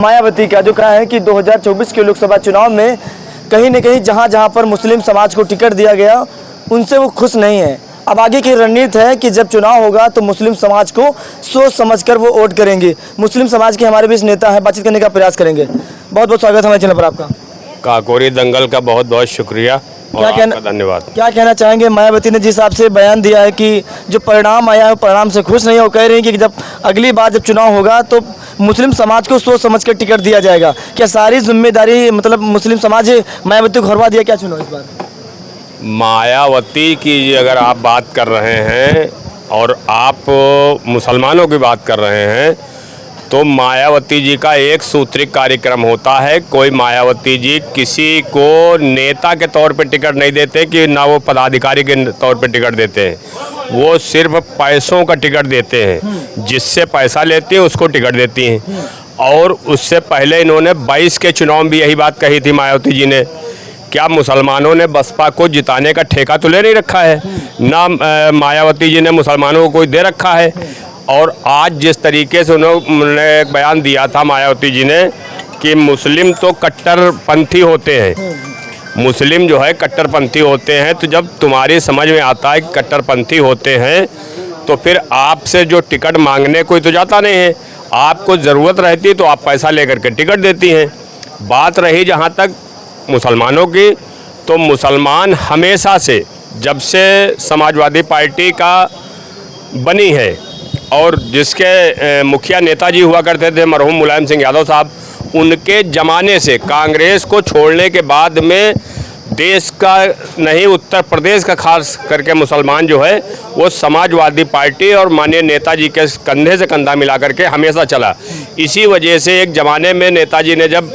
मायावती का जो कहा है कि 2024 के लोकसभा चुनाव में कहीं न कहीं जहां पर मुस्लिम समाज को टिकट दिया गया उनसे वो खुश नहीं है। अब आगे की रणनीति है कि जब चुनाव होगा तो मुस्लिम समाज को सोच समझकर वो वोट करेंगे। मुस्लिम समाज के हमारे बीच नेता है, बातचीत करने का प्रयास करेंगे। बहुत बहुत स्वागत है हमारे चैनल पर आपका। काकोरी दंगल का बहुत बहुत शुक्रिया और आपका धन्यवाद। क्या कहना चाहेंगे? मायावती ने जिस हिसाब से बयान दिया है कि जो परिणाम आया है परिणाम से खुश नहीं है, वो कह रही हैं कि जब अगली बार जब चुनाव होगा तो मुस्लिम समाज को सोच समझकर टिकट दिया जाएगा। क्या सारी जिम्मेदारी मतलब मुस्लिम समाज मायावती को घरवा दिया क्या चुनाव इस बार? मायावती की अगर आप बात कर रहे हैं और आप मुसलमानों की बात कर रहे हैं तो मायावती जी का एक सूत्रिक कार्यक्रम होता है। कोई मायावती जी किसी को नेता के तौर पे टिकट नहीं देते कि ना वो पदाधिकारी के तौर पे टिकट देते हैं, वो सिर्फ पैसों का टिकट देते हैं। जिससे पैसा लेती हैं उसको टिकट देती हैं। और उससे पहले इन्होंने 22 के चुनाव में भी यही बात कही थी मायावती जी ने। क्या मुसलमानों ने बसपा को जिताने का ठेका तो ले नहीं रखा है? ना मायावती जी ने मुसलमानों को कोई दे रखा है। और आज जिस तरीके से उन्होंने एक बयान दिया था मायावती जी ने कि मुस्लिम तो कट्टरपंथी होते हैं, मुस्लिम जो है कट्टरपंथी होते हैं, तो जब तुम्हारी समझ में आता है कि कट्टरपंथी होते हैं तो फिर आपसे जो टिकट मांगने कोई तो जाता नहीं है। आपको ज़रूरत रहती है तो आप पैसा लेकर के टिकट देती हैं। बात रही जहाँ तक मुसलमानों की, तो मुसलमान हमेशा से जब से समाजवादी पार्टी का बनी है और जिसके मुखिया नेताजी हुआ करते थे मरहूम मुलायम सिंह यादव साहब, उनके ज़माने से कांग्रेस को छोड़ने के बाद में देश का नहीं उत्तर प्रदेश का खास करके मुसलमान जो है वो समाजवादी पार्टी और माननीय नेताजी के कंधे से कंधा मिला करके हमेशा चला। इसी वजह से एक ज़माने में नेताजी ने जब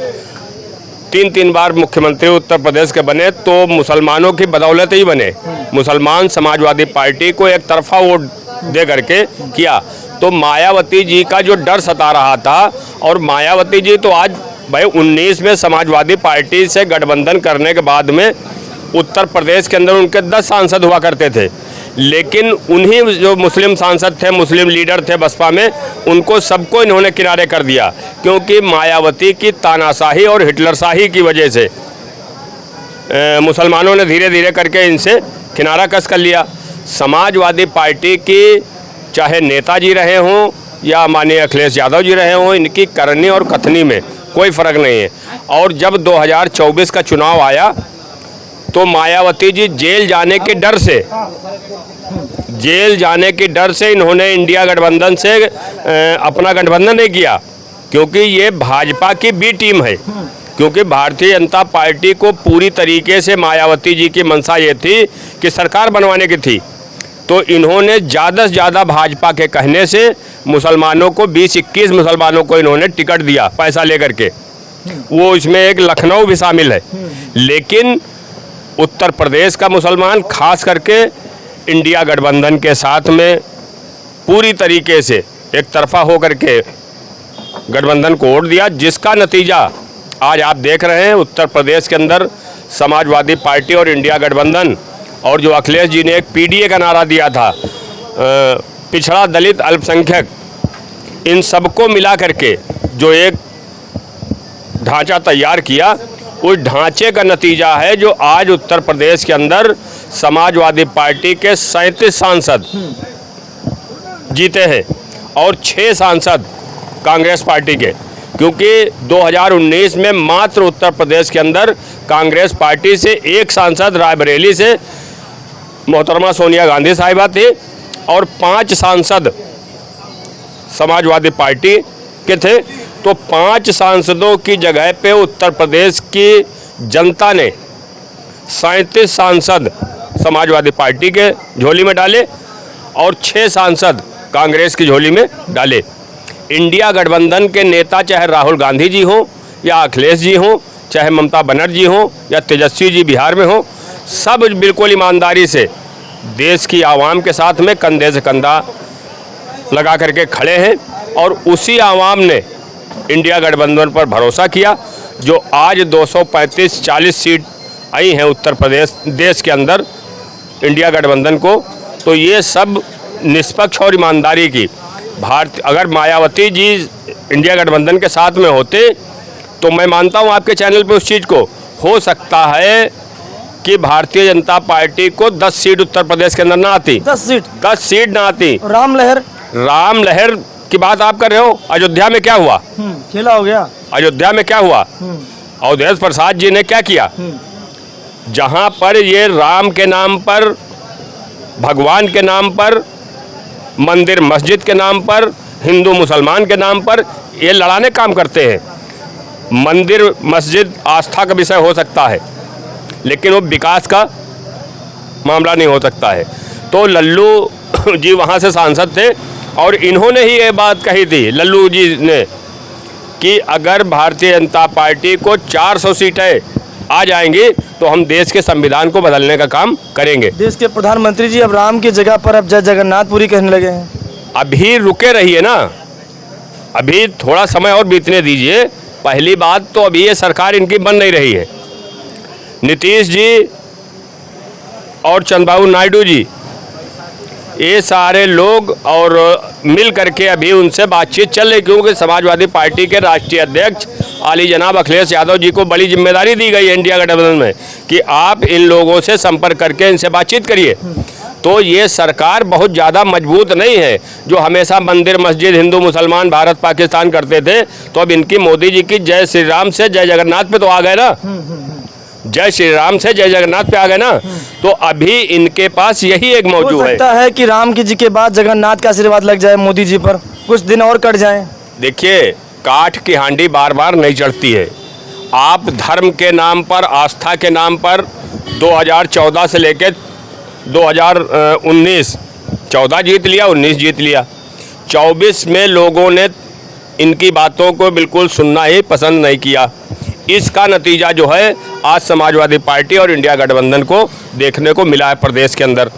3 बार मुख्यमंत्री उत्तर प्रदेश के बने तो मुसलमानों की बदौलत ही बने। मुसलमान समाजवादी पार्टी को एक तरफा वोट दे करके किया। तो मायावती जी का जो डर सता रहा था, और मायावती जी तो आज भाई 19 में समाजवादी पार्टी से गठबंधन करने के बाद में उत्तर प्रदेश के अंदर उनके 10 सांसद हुआ करते थे, लेकिन उन्हीं जो मुस्लिम सांसद थे, मुस्लिम लीडर थे बसपा में, उनको सबको इन्होंने किनारे कर दिया। क्योंकि मायावती की तानाशाही और हिटलरशाही की वजह से मुसलमानों ने धीरे धीरे करके इनसे किनारा कस कर लिया। समाजवादी पार्टी की चाहे नेताजी रहे हों या माननीय अखिलेश यादव जी रहे हों, इनकी करनी और कथनी में कोई फ़र्क नहीं है। और जब 2024 का चुनाव आया तो मायावती जी जेल जाने के डर से इन्होंने इंडिया गठबंधन से अपना गठबंधन नहीं किया, क्योंकि ये भाजपा की बी टीम है। क्योंकि भारतीय जनता पार्टी को पूरी तरीके से मायावती जी की मंशा ये थी कि सरकार बनवाने की थी, तो इन्होंने ज़्यादा से ज़्यादा भाजपा के कहने से मुसलमानों को 20-21 मुसलमानों को इन्होंने टिकट दिया पैसा लेकर के। वो इसमें एक लखनऊ भी शामिल है। लेकिन उत्तर प्रदेश का मुसलमान खास करके इंडिया गठबंधन के साथ में पूरी तरीके से एक तरफा होकर के गठबंधन को वोट दिया, जिसका नतीजा आज आप देख रहे हैं। उत्तर प्रदेश के अंदर समाजवादी पार्टी और इंडिया गठबंधन, और जो अखिलेश जी ने एक पीडीए का नारा दिया था, पिछड़ा दलित अल्पसंख्यक, इन सबको मिला करके जो एक ढांचा तैयार किया, उस ढांचे का नतीजा है जो आज उत्तर प्रदेश के अंदर समाजवादी पार्टी के 37 सांसद जीते हैं और 6 सांसद कांग्रेस पार्टी के। क्योंकि 2019 में मात्र उत्तर प्रदेश के अंदर कांग्रेस पार्टी से एक सांसद रायबरेली से मोहतरमा सोनिया गांधी साहिबा थे और 5 सांसद समाजवादी पार्टी के थे। तो 5 सांसदों की जगह पे उत्तर प्रदेश की जनता ने 37 सांसद समाजवादी पार्टी के झोली में डाले और 6 सांसद कांग्रेस की झोली में डाले। इंडिया गठबंधन के नेता चाहे राहुल गांधी जी हों या अखिलेश जी हों, चाहे ममता बनर्जी हों या तेजस्वी जी बिहार में हों, सब बिल्कुल ईमानदारी से देश की आवाम के साथ में कंधे से कंधा लगा करके खड़े हैं। और उसी आवाम ने इंडिया गठबंधन पर भरोसा किया, जो आज 235-40 सीट आई हैं उत्तर प्रदेश देश के अंदर इंडिया गठबंधन को। तो ये सब निष्पक्ष और ईमानदारी की अगर मायावती जी इंडिया गठबंधन के साथ में होते तो मैं मानता हूं आपके चैनल पे उस चीज़ को हो सकता है कि भारतीय जनता पार्टी को 10 सीट उत्तर प्रदेश के अंदर ना आती, 10 सीट ना आती। राम लहर की बात आप कर रहे हो। अयोध्या में क्या हुआ? खेला हो गया। अयोध्या में क्या हुआ? अवधेश प्रसाद जी ने क्या किया? जहां पर ये राम के नाम पर, भगवान के नाम पर, मंदिर मस्जिद के नाम पर, हिंदू मुसलमान के नाम पर ये लड़ाने काम करते हैं। मंदिर मस्जिद आस्था का विषय हो सकता है, लेकिन वो विकास का मामला नहीं हो सकता है। तो लल्लू जी वहाँ से सांसद थे और इन्होंने ही ये बात कही थी, लल्लू जी ने, कि अगर भारतीय जनता पार्टी को 400 सीटें आ जाएंगी तो हम देश के संविधान को बदलने का काम करेंगे। देश के प्रधानमंत्री जी अब राम की जगह पर अब जय जगन्नाथपुरी कहने लगे हैं। अभी रुके रहिए ना, अभी थोड़ा समय और बीतने दीजिए। पहली बात तो अभी ये सरकार इनकी बन नहीं रही है। नीतीश जी और चंद्रबाबू नायडू जी, ये सारे लोग और मिल करके अभी उनसे बातचीत चल रही, क्योंकि समाजवादी पार्टी के राष्ट्रीय अध्यक्ष आली जनाब अखिलेश यादव जी को बड़ी जिम्मेदारी दी गई है इंडिया गठबंधन में कि आप इन लोगों से संपर्क करके इनसे बातचीत करिए। तो ये सरकार बहुत ज़्यादा मजबूत नहीं है। जो हमेशा मंदिर मस्जिद हिंदू मुसलमान भारत पाकिस्तान करते थे, तो अब इनकी मोदी जी की जय श्री राम से जय जगन्नाथ पे तो आ गए ना, जय श्री राम से जय जगन्नाथ पे आ गए ना। तो अभी इनके पास यही एक मौजूद है। सकता है कि राम की जी के बाद जगन्नाथ का आशीर्वाद लग जाए मोदी जी पर, कुछ दिन और कट जाए। देखिए, काठ की हांडी बार बार नहीं चढ़ती है। आप धर्म के नाम पर, आस्था के नाम पर 2014 से लेकर 2019, 14 जीत लिया, 19 जीत लिया, 24 में लोगों ने इनकी बातों को बिल्कुल सुनना ही पसंद नहीं किया। इसका नतीजा जो है आज समाजवादी पार्टी और इंडिया गठबंधन को देखने को मिला है प्रदेश के अंदर।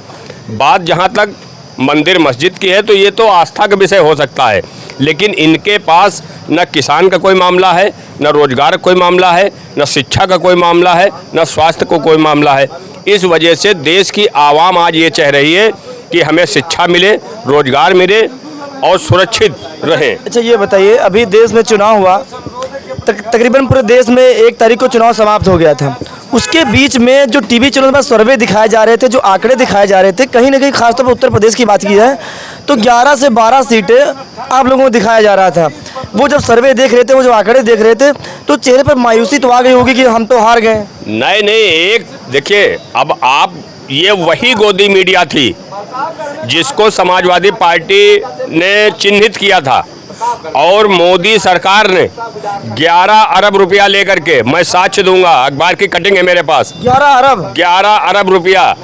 बात जहां तक मंदिर मस्जिद की है तो ये तो आस्था का विषय हो सकता है, लेकिन इनके पास न किसान का कोई मामला है, न रोजगार का कोई मामला है, न शिक्षा का कोई मामला है, न स्वास्थ्य को कोई मामला है। इस वजह से देश की आवाम आज ये चाह रही है कि हमें शिक्षा मिले, रोजगार मिले और सुरक्षित रहें। अच्छा, ये बताइए, अभी देश में चुनाव हुआ, तकरीबन पूरे देश में 1 तारीख को चुनाव समाप्त हो गया था। उसके बीच में जो टीवी चैनल पर सर्वे दिखाए जा रहे थे, जो आंकड़े दिखाए जा रहे थे, कहीं ना कहीं खासतौर पर उत्तर प्रदेश की बात की जाए तो 11 से 12 सीटें आप लोगों को दिखाया जा रहा था। वो जब सर्वे देख रहे थे, वो जो आंकड़े देख रहे थे, तो चेहरे पर मायूसी तो आ गई होगी कि हम तो हार गए। नहीं, एक देखिए, अब आप, ये वही गोदी मीडिया थी जिसको समाजवादी पार्टी ने चिन्हित किया था और मोदी सरकार ने 11 अरब रुपया लेकर के, मैं साक्ष्य दूंगा, अखबार की कटिंग है मेरे पास, 11 अरब रुपया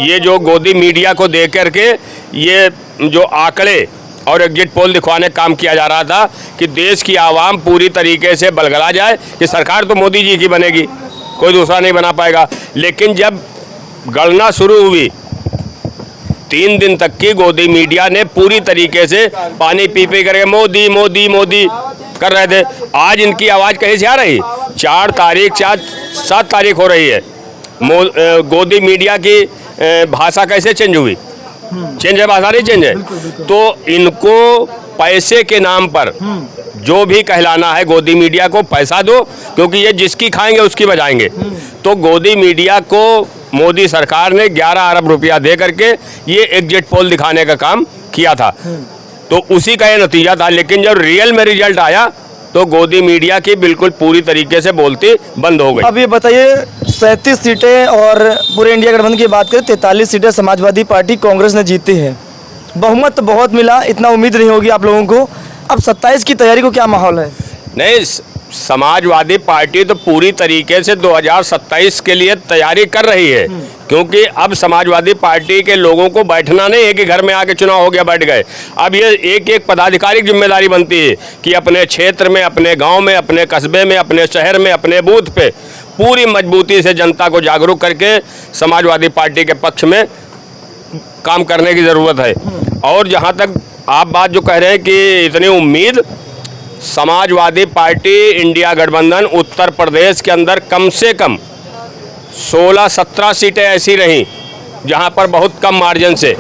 ये जो गोदी मीडिया को दे करके ये जो आंकड़े और एग्जिट पोल दिखवाने का काम किया जा रहा था कि देश की आवाम पूरी तरीके से बलगला जाए कि सरकार तो मोदी जी की बनेगी, कोई दूसरा नहीं बना पाएगा। लेकिन जब गणना शुरू हुई, 3 दिन तक की गोदी मीडिया ने पूरी तरीके से पानी पी करके मोदी मोदी मोदी कर रहे थे। आज इनकी आवाज़ कहीं से आ रही? 4 तारीख 7 तारीख हो रही है, गोदी मीडिया की भाषा कैसे चेंज हुई? चेंज है, भाषा नहीं चेंज है। तो इनको पैसे के नाम पर जो भी कहलाना है, गोदी मीडिया को पैसा दो, क्योंकि ये जिसकी खाएंगे उसकी बजाएंगे। तो गोदी मीडिया को मोदी सरकार ने 11 अरब रुपया दे करके ये एग्जिट पोल दिखाने का काम किया था, तो उसी का ये नतीजा था। लेकिन जब रियल में रिजल्ट आया तो गोदी मीडिया की बिल्कुल पूरी तरीके से बोलती बंद हो गई। अब ये बताइए, 37 सीटें और पूरे इंडिया गठबंधन की बात करें, 43 सीटें समाजवादी पार्टी कांग्रेस ने जीती है, बहुमत तो बहुत मिला, इतना उम्मीद नहीं होगी आप लोगों को। अब 27 की तैयारी को क्या माहौल है? नहीं, समाजवादी पार्टी तो पूरी तरीके से 2027 के लिए तैयारी कर रही है, क्योंकि अब समाजवादी पार्टी के लोगों को बैठना नहीं है कि घर में आके चुनाव हो गया बैठ गए। अब ये एक एक पदाधिकारी की जिम्मेदारी बनती है कि अपने क्षेत्र में, अपने गांव में, अपने कस्बे में, अपने शहर में, अपने बूथ पे पूरी मजबूती से जनता को जागरूक करके समाजवादी पार्टी के पक्ष में काम करने की ज़रूरत है। और जहाँ तक आप बात जो कह रहे हैं कि इतनी उम्मीद, समाजवादी पार्टी इंडिया गठबंधन उत्तर प्रदेश के अंदर कम से कम 16-17 सीटें ऐसी रहीं जहां पर बहुत कम मार्जिन से,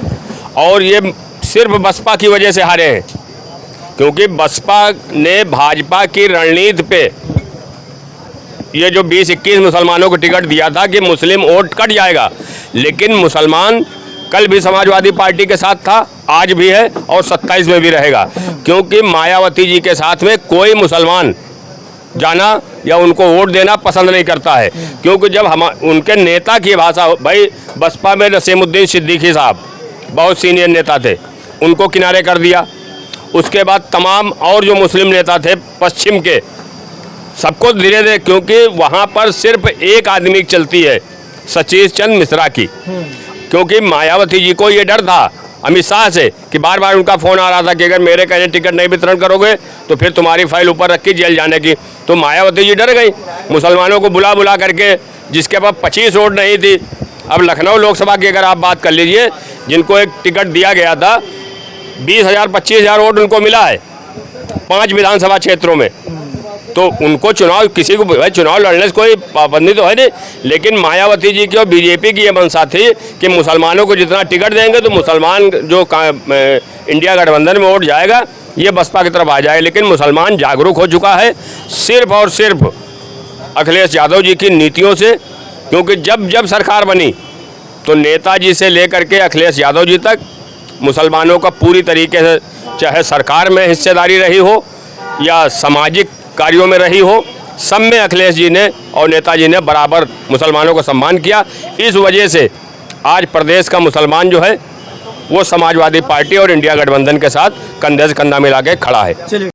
और ये सिर्फ बसपा की वजह से हारे हैं। क्योंकि बसपा ने भाजपा की रणनीति पे ये जो 20-21 मुसलमानों को टिकट दिया था कि मुस्लिम वोट कट जाएगा, लेकिन मुसलमान कल भी समाजवादी पार्टी के साथ था, आज भी है और 27 में भी रहेगा, क्योंकि मायावती जी के साथ में कोई मुसलमान जाना या उनको वोट देना पसंद नहीं करता है। क्योंकि जब हम उनके नेता की भाषा, भाई बसपा में नसीमुद्दीन सिद्दीकी साहब बहुत सीनियर नेता थे, उनको किनारे कर दिया। उसके बाद तमाम और जो मुस्लिम नेता थे पश्चिम के, सबको धीरे धीरे, क्योंकि वहाँ पर सिर्फ एक आदमी की चलती है, सतीश चंद्र मिश्रा की, क्योंकि मायावती जी को ये डर था अमित शाह से कि बार बार उनका फ़ोन आ रहा था कि अगर मेरे कहने टिकट नहीं वितरण करोगे तो फिर तुम्हारी फाइल ऊपर रखी जेल जाने की। तो मायावती जी डर गई, मुसलमानों को बुला बुला करके, जिसके पास 25 वोट नहीं थी। अब लखनऊ लोकसभा की अगर आप बात कर लीजिए, जिनको एक टिकट दिया गया था 20,000-25,000 वोट उनको मिला है 5 विधानसभा क्षेत्रों में। तो उनको चुनाव, किसी को भाई चुनाव लड़ने से कोई पाबंदी तो है नहीं, लेकिन मायावती जी की और बीजेपी की ये मंशा थी कि मुसलमानों को जितना टिकट देंगे तो मुसलमान जो इंडिया गठबंधन में वोट जाएगा ये बसपा की तरफ आ जाएगा। लेकिन मुसलमान जागरूक हो चुका है सिर्फ और सिर्फ अखिलेश यादव जी की नीतियों से, क्योंकि जब जब सरकार बनी तो नेताजी से लेकर के अखिलेश यादव जी तक मुसलमानों का पूरी तरीके से, चाहे सरकार में हिस्सेदारी रही हो या सामाजिक कार्यों में रही हो, सब में अखिलेश जी ने और नेताजी ने बराबर मुसलमानों को सम्मान किया। इस वजह से आज प्रदेश का मुसलमान जो है वो समाजवादी पार्टी और इंडिया गठबंधन के साथ कंधे से कंधा मिला के खड़ा है।